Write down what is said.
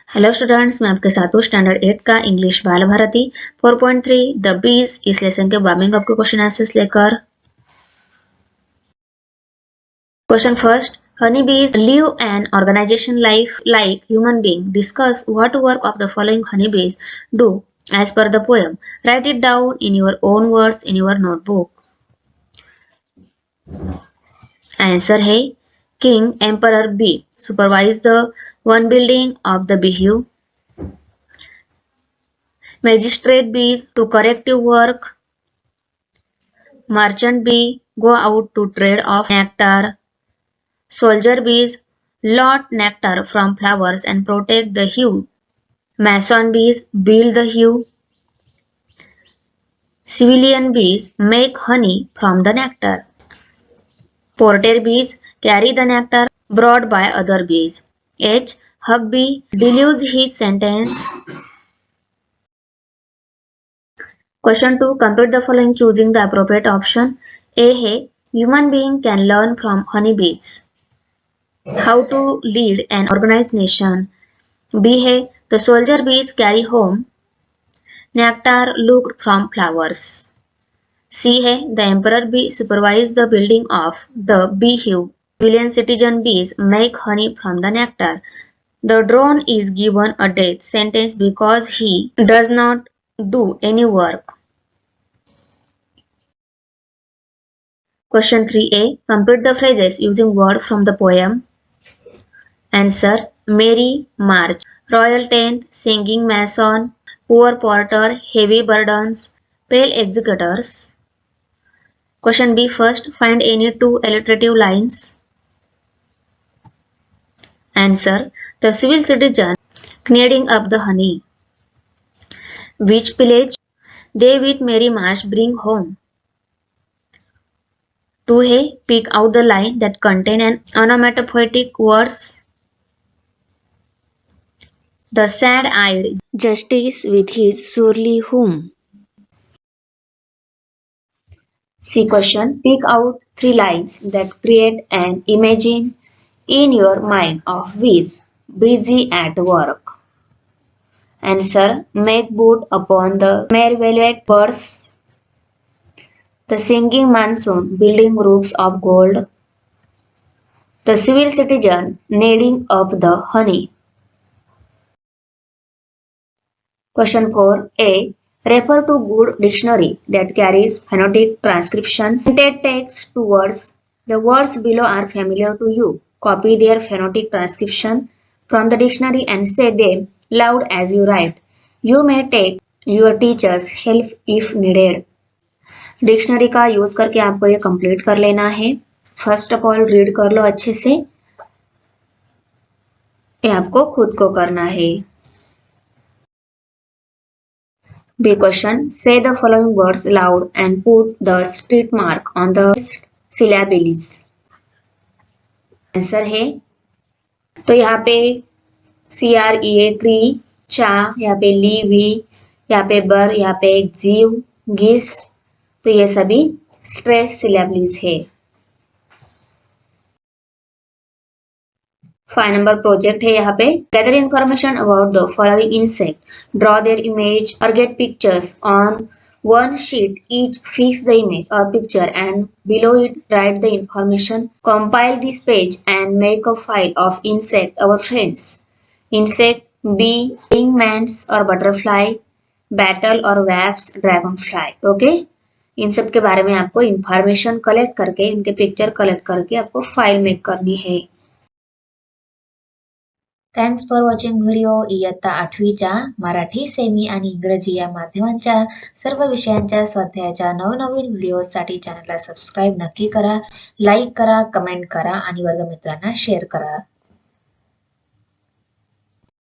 Hello students, मैं आपके साथ हूँ स्टैंडर्ड 8 का इंग्लिश बाल भारती 4.3 द बीज इस लेसन के बाद में आपके क्वेश्चन आंसर्स लेकर। क्वेश्चन फर्स्ट, हनी बीज live an organization life like human being. Discuss what work of the following honey bees do as per the poem. Write it down in your own words in your notebook. Answer है king emperor be supervise the one building of the beehive. Magistrate bees to corrective work. Merchant bee go out to trade off nectar. Soldier bees lot nectar from flowers and protect the hive. Mason bees build the hive. Civilian bees make honey from the nectar. Porter bees carry the nectar brought by other bees. H. Hug bee delivers his sentence. Question 2. Complete the following choosing the appropriate option. A है human being can learn from honeybees. How to lead an organized nation. B है the soldier bees carry home nectar looked from flowers. C है the emperor bee supervise the building of the beehive. Civilian citizen bees make honey from the nectar. The drone is given a death sentence because he does not do any work. Question 3a. Complete the phrases using word from the poem. Answer. Merry March, Royal Tenth, Singing Mason, Poor Porter, Heavy Burdens, Pale Executors. Question B first. Find any two alliterative lines. Answer. The civil citizen kneading up the honey. Which village they with merry march bring home. 2 है pick out the line that contain an onomatopoetic words. The sad-eyed justice with his surly whom. C question. Pick out 3 lines that create an imagine in your mind of Wiz busy at work. Answer. Make boot upon the mere velvet birds. The singing monsoon building roofs of gold. The civil citizen kneading up the honey. Question 4a. Refer to good dictionary that carries phonetic transcriptions. Printed text to words. The words below are familiar to you. Copy their phonetic transcription from the dictionary and say them loud as you write. You may take your teacher's help if needed. Dictionary का use करके आपको ये complete कर लेना है. First of all read कर लो अच्छे से. ये आपको खुद को करना है. B question. Say the following words loud and put the street mark on the syllables. Answer है तो यहाँ पे CREA क्री, चा, यहाँ पे ली वी, यहाँ पे बर, यहाँ पे जीव, गिस, तो ये सभी स्ट्रेस सिलेबल्स है. 5 नंबर प्रोजेक्ट है. यहाँ पे gather information about the following insect, draw their image और get pictures on one sheet each. Fix the image or picture and below it write the information. Compile this page and make a file of insect our friends. Insect bee, wingmans or butterfly, battle or wasps, dragonfly. Okay in सब के बारे में आपको information collect करके इनके picture collect करके आपको file make करनी है. Thanks for watching video. इयत्ता 8वीच्या मराठी, सेमी आणि इंग्रजी या माध्यमांच्या सर्व विषयांच्या स्वाध्यायाच्या नवनवीन व्हिडिओसाठी चॅनलला सबस्क्राईब नक्की करा, लाईक करा, कमेंट करा आणि वर्गमित्रांना शेअर करा.